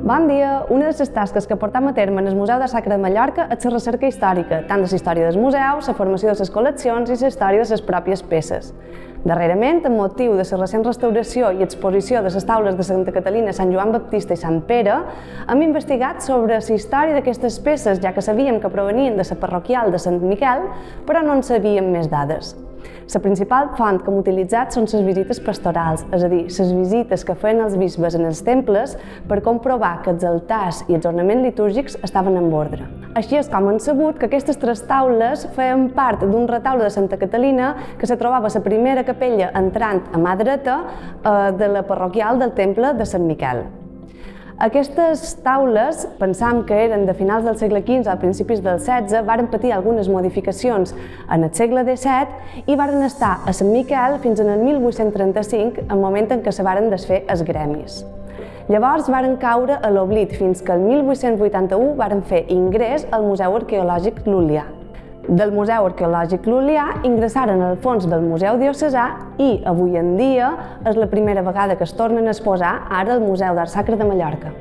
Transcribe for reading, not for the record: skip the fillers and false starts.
Bon dia! Una de les tasques que portem a terme en el Museu d'Art Sacre de Mallorca és la recerca històrica, tant de la història del museu, la formació de les col·leccions i la història de les pròpies peces. Darrerament, amb motiu de la recent restauració i exposició de les taules de Santa Catalina, Sant Joan Baptista i Sant Pere, hem investigat sobre la història d'aquestes peces, ja que sabíem que provenien de la parroquial de Sant Miquel, però no en sabíem més dades. La principal font que hem utilitzat són les visites pastorals, és a dir, les visites que feien els bisbes en els temples per comprovar que els altars i els ornaments litúrgics estaven en ordre. Així és com han sabut que aquestes tres taules feien part d'un retaule de Santa Catalina que se trobava a la primera capella entrant a mà dreta de la parroquial del temple de Sant Miquel. Aquestes taules, pensam que eren de finals del segle XV a principis del XVI, varen patir algunes modificacions en el segle XVII i varen estar a Sant Miquel fins en el 1835, el moment en què se varen desfer els gremis. Llavors varen caure a l'oblit fins que el 1881 varen fer ingrés al Museu Arqueològic Lul·lià. Del Museu Arqueològic Lul·lià ingressaren al fons del Museu Diocesà i, avui en dia, és la primera vegada que es tornen a exposar ara al Museu d'Art Sacre de Mallorca.